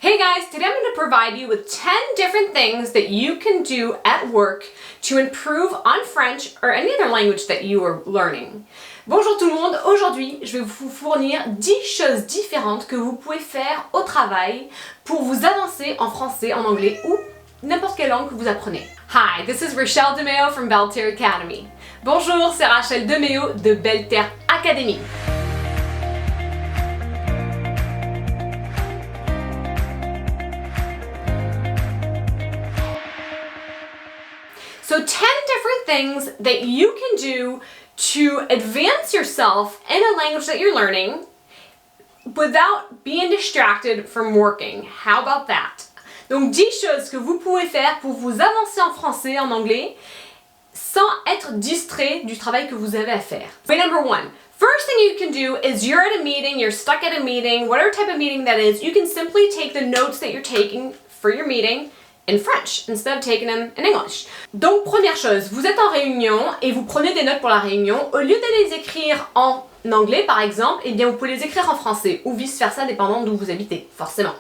Hey guys, today I'm going to provide you with 10 different things that you can do at work to improve on French or any other language that you are learning. Bonjour tout le monde, aujourd'hui je vais vous fournir 10 choses différentes que vous pouvez faire au travail pour vous avancer en français, en anglais ou n'importe quelle langue que vous apprenez. Hi, this is Rachele DeMeo from Belle Terre Academy. Bonjour, c'est Rachele DeMéo de Belle Terre Academy. So 10 different things that you can do to advance yourself in a language that you're learning without being distracted from working. How about that? Donc 10 choses que vous pouvez faire pour vous avancer en français, en anglais, sans être distrait du travail que vous avez à faire. Way number 1. First thing you can do is you're at a meeting, you're stuck at a meeting, whatever type of meeting that is, you can simply take the notes that you're taking for your meeting in French instead of taking them in English. Donc première chose, vous êtes en réunion et vous prenez des notes pour la réunion. Au lieu de les écrire en anglais par exemple, eh bien vous pouvez les écrire en français ou vice versa dépendant d'où vous habitez, forcément.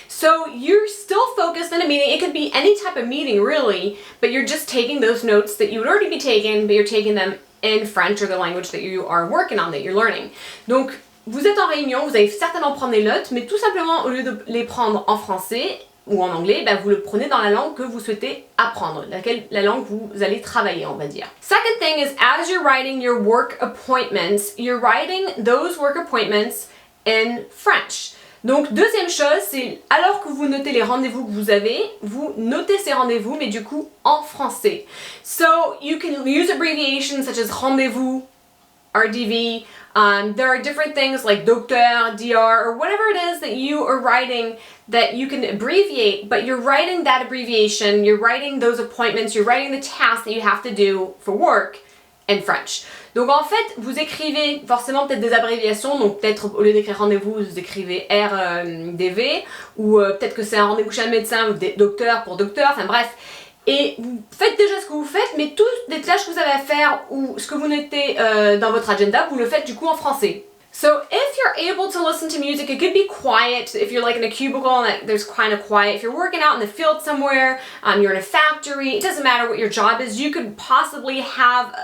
So you're still focused on a meeting. It could be any type of meeting really, but you're just taking those notes that you would already be taking, but you're taking them in French or the language that you are working on, that you're learning. Donc vous êtes en réunion, vous allez certainement prendre des notes, mais tout simplement au lieu de les prendre en français ou en anglais, vous le prenez dans la langue que vous souhaitez apprendre, la langue que vous allez travailler, on va dire. Second thing is, as you're writing your work appointments, you're writing those work appointments in French. Donc, deuxième chose, c'est alors que vous notez les rendez-vous que vous avez, vous notez ces rendez-vous, mais du coup en français. So, you can use abbreviations such as rendez-vous, RDV. There are different things like docteur, DR, or whatever it is that you are writing that you can abbreviate, but you're writing that abbreviation, you're writing those appointments, you're writing the tasks that you have to do for work in French. Donc en fait, vous écrivez forcément peut-être des abréviations, donc peut-être au lieu d'écrire rendez-vous, vous écrivez RDV, ou peut-être que c'est un rendez-vous chez un médecin, ou docteur pour docteur, enfin bref. Et vous faites déjà ce que vous faites, mais toutes les tâches que vous avez à faire ou ce que vous notez dans votre agenda, vous le faites du coup en français. So if you're able to listen to music, it could be quiet. If you're like in a cubicle and there's kind of quiet. If you're working out in the field somewhere, you're in a factory, it doesn't matter what your job is. You could possibly have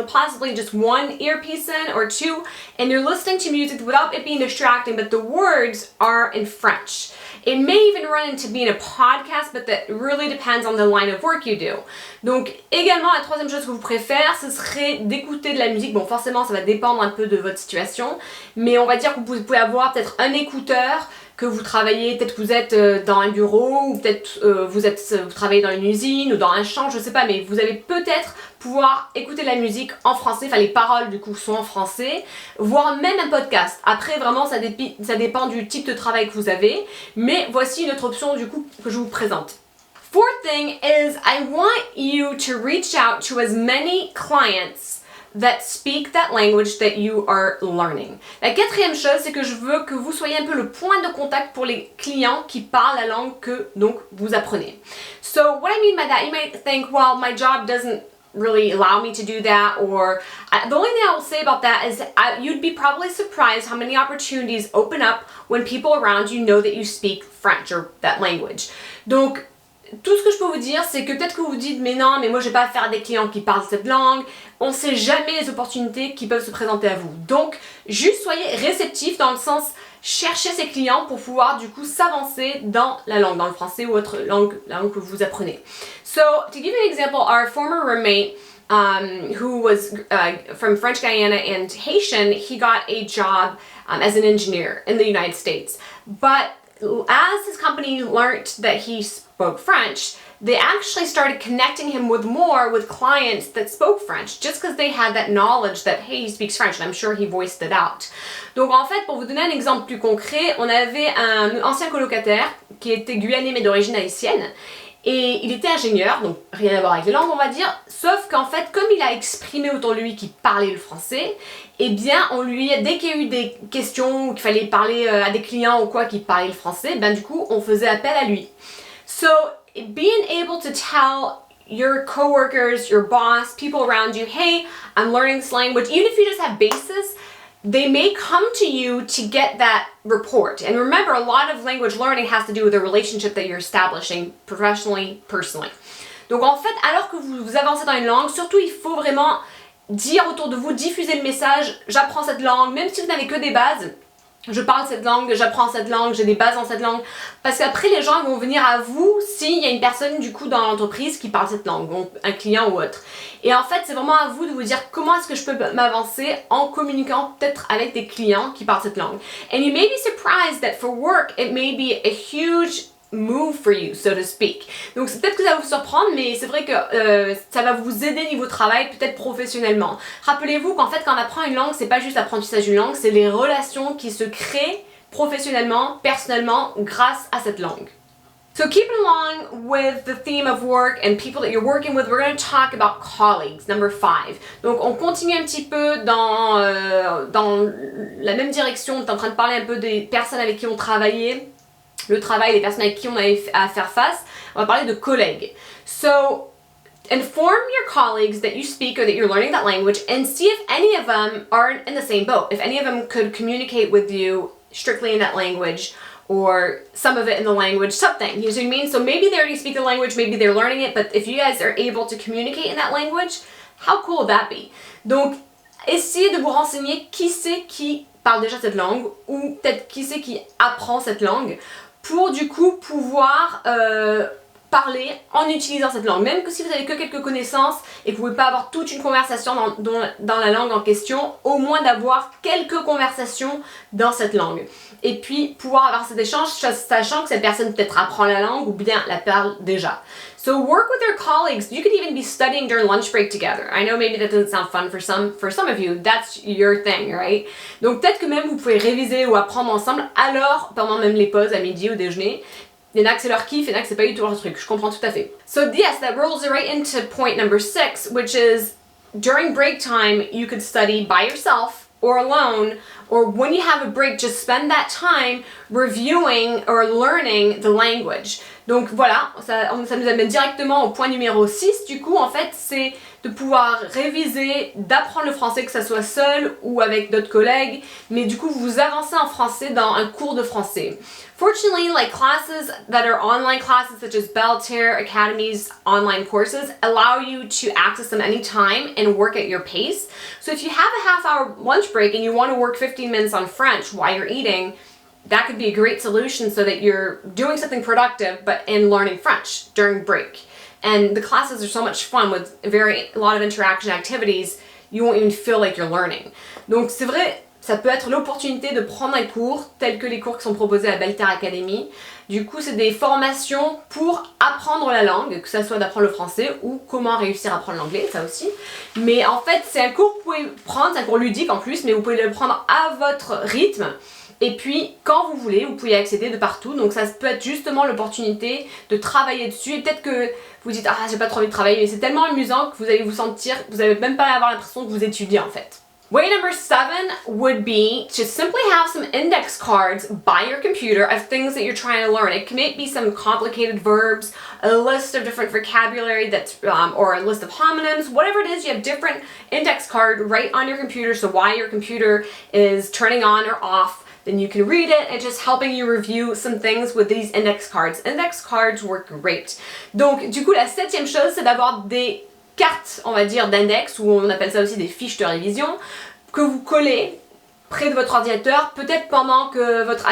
possibly just one earpiece in or two, and you're listening to music without it being distracting, but the words are in French. It may even run into being a podcast, but that really depends on the line of work you do. Donc, également, la troisième chose que vous pouvez faire, ce serait d'écouter de la musique. Bon, forcément, ça va dépendre un peu de votre situation, mais on va dire que vous pouvez avoir peut-être un écouteur que vous travaillez, peut-être que vous êtes dans un bureau, ou peut-être vous travaillez dans une usine ou dans un champ, je sais pas, mais vous allez peut-être pouvoir écouter la musique en français, enfin les paroles du coup sont en français, voire même un podcast. Après vraiment ça dépend du type de travail que vous avez, mais voici une autre option du coup que je vous présente. Fourth thing is I want you to reach out to as many clients that speak that language that you are learning. La quatrième chose, c'est que je veux que vous soyez un peu le point de contact pour les clients qui parlent la langue que donc vous apprenez. So what I mean by that, you might think, well, my job doesn't really allow me to do that, or the only thing I will say about that is you'd be probably surprised how many opportunities open up when people around you know that you speak French or that language. Donc tout ce que je peux vous dire, c'est que peut-être que vous vous dites mais non, mais moi j'ai pas affaire à des clients qui parlent cette langue. On ne sait jamais les opportunités qui peuvent se présenter à vous. Donc, juste soyez réceptifs dans le sens cherchez ces clients pour pouvoir du coup s'avancer dans la langue, dans le français ou autre langue, la langue que vous apprenez. So, to give you an example, our former roommate who was from French Guiana and Haitian, he got a job as an engineer in the United States. But as his company learned that he spoke French, they actually started connecting him more with clients that spoke French just because they had that knowledge that, hey, he speaks French, and I'm sure he voiced it out. Donc en fait, pour vous donner un exemple plus concret, on avait un ancien colocataire qui était guyanais mais d'origine haïtienne, et il était ingénieur, donc rien à voir avec les langues on va dire, sauf qu'en fait, comme il a exprimé autour de lui qu'il parlait le français, eh bien dès qu'il y a eu des questions ou qu'il fallait parler à des clients ou quoi qui parlaient le français, du coup on faisait appel à lui. So, being able to tell your coworkers, your boss, people around you, hey, I'm learning this language, even if you just have basis, they may come to you to get that report. And remember, a lot of language learning has to do with the relationship that you're establishing professionally, personally. Donc en fait, alors que vous avancez dans une langue, surtout il faut vraiment dire autour de vous, diffuser le message, j'apprends cette langue, même si vous n'avez que des bases. Je parle cette langue, j'apprends cette langue, j'ai des bases dans cette langue. Parce qu'après, les gens vont venir à vous s'il y a une personne du coup dans l'entreprise qui parle cette langue, donc un client ou autre. Et en fait, c'est vraiment à vous de vous dire comment est-ce que je peux m'avancer en communiquant peut-être avec des clients qui parlent cette langue. And you may be surprised that for work, it may be a huge move for you, so to speak. Donc c'est peut-être que ça va vous surprendre, mais c'est vrai que ça va vous aider niveau travail, peut-être professionnellement. Rappelez-vous qu'en fait, quand on apprend une langue, c'est pas juste l'apprentissage d'une langue, c'est les relations qui se créent professionnellement, personnellement, grâce à cette langue. So keep along with the theme of work and people that you're working with. We're going to talk about colleagues, number 5. Donc on continue un petit peu dans la même direction. On est en train de parler un peu des personnes avec qui on travaillait, le travail, les personnes avec qui on avait à faire face. On va parler de collègues. So inform your colleagues that you speak or that you're learning that language and see if any of them are in the same boat. If any of them could communicate with you strictly in that language or some of it in the language, something. You know what I mean? So maybe they already speak the language, maybe they're learning it, but if you guys are able to communicate in that language, how cool would that be? Donc, essayez de vous renseigner qui c'est qui parle déjà cette langue ou peut-être qui c'est qui apprend cette langue pour du coup pouvoir parler en utilisant cette langue. Même que si vous avez que quelques connaissances et que vous ne pouvez pas avoir toute une conversation dans la langue en question, au moins d'avoir quelques conversations dans cette langue. Et puis pouvoir avoir cet échange sachant que cette personne peut-être apprend la langue ou bien la parle déjà. So work with your colleagues. You could even be studying during lunch break together. I know maybe that doesn't sound fun for some of you. That's your thing, right? Donc peut-être que même vous pouvez réviser ou apprendre ensemble alors pendant même les pauses à midi ou déjeuner. Il y en a que c'est leur kiff, il y en a que c'est pas du tout leur truc. Je comprends tout à fait. So yes, that rolls right into point number 6, which is during break time, you could study by yourself or alone, or when you have a break, just spend that time reviewing or learning the language. Donc voilà, ça nous amène directement au point numéro 6 du coup en fait, c'est de pouvoir réviser, d'apprendre le français que ça soit seul ou avec d'autres collègues, mais du coup vous avancez en français dans un cours de français. Fortunately, like classes that are online classes such as Belle Terre Academy's online courses allow you to access them anytime and work at your pace. So if you have a half-hour lunch break and you want to work 15 minutes on French while you're eating, that could be a great solution so that you're doing something productive but in learning French during break. And the classes are so much fun with a lot of interaction activities, you won't even feel like you're learning. Donc c'est vrai, ça peut être l'opportunité de prendre un cours, tels que les cours qui sont proposés à Belle Terre Academy. Du coup, c'est des formations pour apprendre la langue, que ça soit d'apprendre le français ou comment réussir à apprendre l'anglais, ça aussi. Mais en fait, c'est un cours que vous pouvez prendre, c'est un cours ludique en plus, mais vous pouvez le prendre à votre rythme. Et puis, quand vous voulez, vous pouvez y accéder de partout. Donc ça peut être justement l'opportunité de travailler dessus. Et peut-être que vous dites « Ah, j'ai pas trop envie de travailler », mais c'est tellement amusant que vous allez vous sentir, vous n'allez même pas avoir l'impression que vous étudiez en fait. Way number 7 would be to simply have some index cards by your computer of things that you're trying to learn. It may be some complicated verbs, a list of different vocabulary that's, or a list of homonyms, whatever it is, you have different index card right on your computer. So while your computer is turning on or off, then you can read it and just helping you review some things with these index cards. Index cards work great. Donc, du coup, la 7e chose, c'est d'avoir des cartes, on va dire, d'index, ou on appelle ça aussi des fiches de révision, que vous collez près de votre ordinateur, peut-être pendant que votre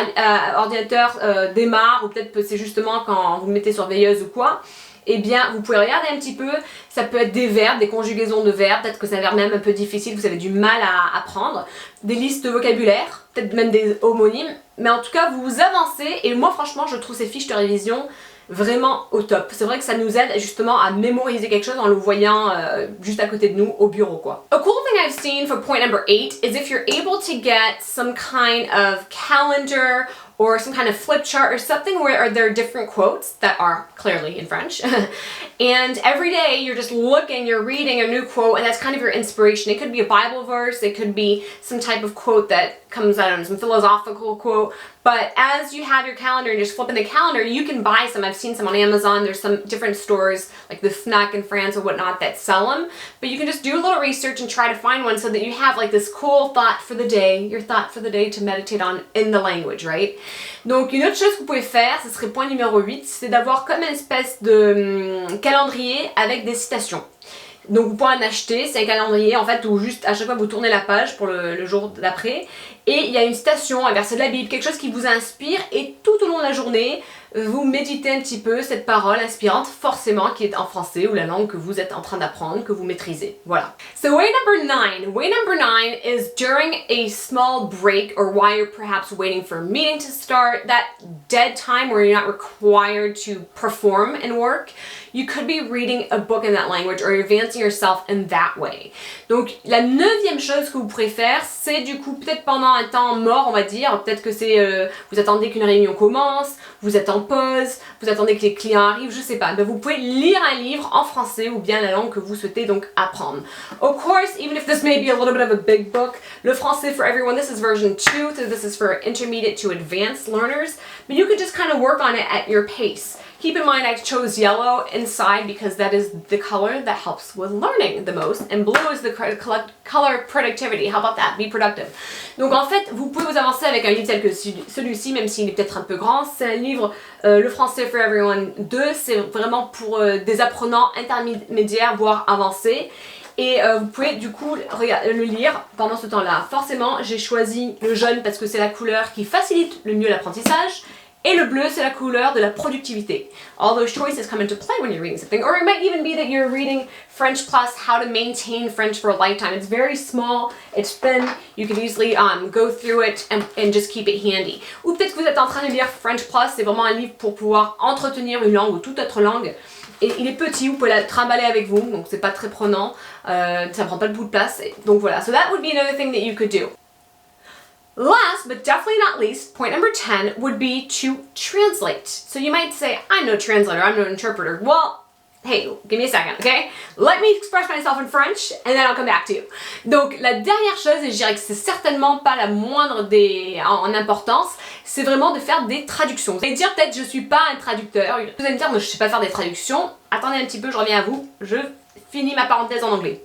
ordinateur démarre, ou peut-être que c'est justement quand vous le mettez sur veilleuse ou quoi. Eh bien, vous pouvez regarder un petit peu, ça peut être des verbes, des conjugaisons de verbes, peut-être que c'est un verbe même un peu difficile, vous avez du mal à apprendre, des listes de vocabulaire, peut-être même des homonymes, mais en tout cas, vous avancez, et moi franchement, je trouve ces fiches de révision vraiment au top. C'est vrai que ça nous aide justement à mémoriser quelque chose en le voyant juste à côté de nous au bureau quoi. A cool thing I've seen for point number 8 is if you're able to get some kind of calendar or some kind of flip chart or something where there are different quotes that are clearly in French. And every day you're just looking, you're reading a new quote and that's kind of your inspiration. It could be a Bible verse, it could be some type of quote that comes out of some philosophical quote. but as you have your calendar and just flip in the calendar, you can buy some. I've seen some on Amazon. There's some different stores like the Fnac in France or whatnot that sell them, but you can just do a little research and try to find one so that you have like this cool thought for the day, your thought for the day to meditate on in the language, right? Donc une autre chose que vous pouvez faire, ce serait point numéro 8, c'est d'avoir comme une espèce de calendrier avec des citations. Donc vous pouvez en acheter, c'est un calendrier en fait où juste à chaque fois vous tournez la page pour le jour d'après et il y a une citation, un verset de la Bible, quelque chose qui vous inspire et tout au long de la journée vous méditez un petit peu cette parole inspirante forcément qui est en français ou la langue que vous êtes en train d'apprendre, que vous maîtrisez. Voilà. So way number 9. Way number 9 is during a small break or while you're perhaps waiting for a meeting to start, that dead time where you're not required to perform and work, you could be reading a book in that language or advancing yourself in that way. Donc la 9e chose que vous pourrez faire, c'est du coup peut-être pendant un temps mort on va dire, peut-être que c'est vous attendez qu'une réunion commence, vous êtes en pause, vous attendez que les clients arrivent, je sais pas, mais vous pouvez lire un livre en français ou bien la langue que vous souhaitez donc apprendre. Of course, even if this may be a little bit of a big book, le français for everyone, this is version 2, so this is for intermediate to advanced learners, but you could just kind of work on it at your pace. Keep in mind I chose yellow inside because that is the color that helps with learning the most, and blue is the color productivity. How about that? Be productive. Donc en fait, vous pouvez vous avancer avec un livre tel que celui-ci, même s'il est peut-être un peu grand. C'est un livre, le français for everyone 2, c'est vraiment pour des apprenants intermédiaires, voire avancés. Et vous pouvez du coup le lire pendant ce temps-là. Forcément, j'ai choisi le jaune parce que c'est la couleur qui facilite le mieux l'apprentissage. Et le bleu, c'est la couleur de la productivité. All those choices come into play when you're reading something. Or it might even be that you're reading French Plus, How to Maintain French for a Lifetime. It's very small, it's thin, you can easily go through it and just keep it handy. Ou peut-être que vous êtes en train de lire French Plus, c'est vraiment un livre pour pouvoir entretenir une langue ou toute autre langue. Et il est petit, vous pouvez la trimballer avec vous, donc c'est pas très prenant, ça prend pas beaucoup de place. Donc voilà, so that would be another thing that you could do. Last, but definitely not least, point number 10 would be to translate. So you might say, I'm no translator, I'm no interpreter. Well, hey, give me a second, okay? Let me express myself in French, and then I'll come back to you. Donc, la dernière chose, et je dirais que c'est certainement pas la moindre en importance, c'est vraiment de faire des traductions. Vous allez dire peut-être je suis pas un traducteur. Vous allez me dire, moi je sais pas faire des traductions. Attendez un petit peu, je reviens à vous. Je finis ma parenthèse en anglais.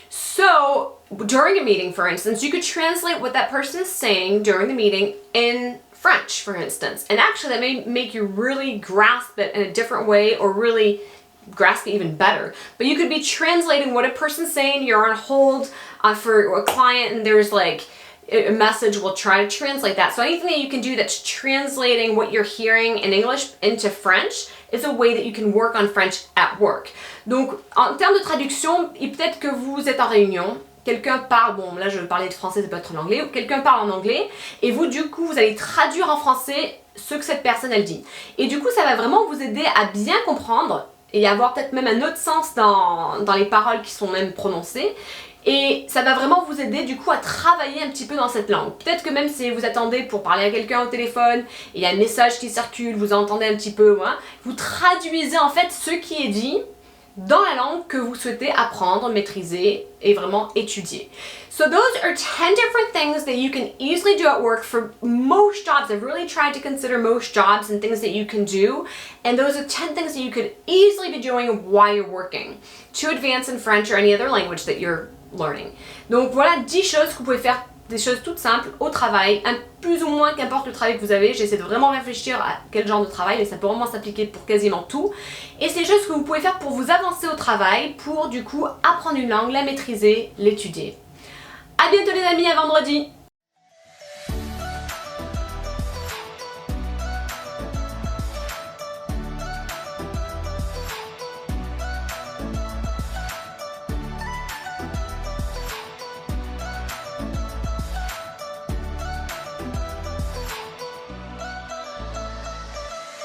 So, during a meeting, for instance, you could translate what that person is saying during the meeting in French, for instance. And actually, that may make you really grasp it in a different way or really grasp it even better. But you could be translating what a person's saying. You're on hold for a client and there's like a message, we'll try to translate that. So anything that you can do that's translating what you're hearing in English into French is a way that you can work on French at work. Donc, en termes de traduction, peut-être que vous êtes en réunion, quelqu'un parle, bon là je parlais de français, ça peut être l'anglais, ou quelqu'un parle en anglais, et vous du coup vous allez traduire en français ce que cette personne elle dit. Et du coup ça va vraiment vous aider à bien comprendre et avoir peut-être même un autre sens dans les paroles qui sont même prononcées. Et ça va vraiment vous aider du coup à travailler un petit peu dans cette langue. Peut-être que même si vous attendez pour parler à quelqu'un au téléphone, et il y a un message qui circule, vous entendez un petit peu, hein, vous traduisez en fait ce qui est dit dans la langue que vous souhaitez apprendre, maîtriser et vraiment étudier. So those are 10 different things that you can easily do at work for most jobs. I've really tried to consider most jobs and things that you can do. And those are 10 things that you could easily be doing while you're working to advance in French or any other language that you're learning. Donc voilà 10 choses que vous pouvez faire, des choses toutes simples au travail, plus ou moins qu'importe le travail que vous avez. J'essaie de vraiment réfléchir à quel genre de travail, mais ça peut vraiment s'appliquer pour quasiment tout. Et c'est choses que vous pouvez faire pour vous avancer au travail, pour du coup apprendre une langue, la maîtriser, l'étudier. À bientôt les amis, à vendredi!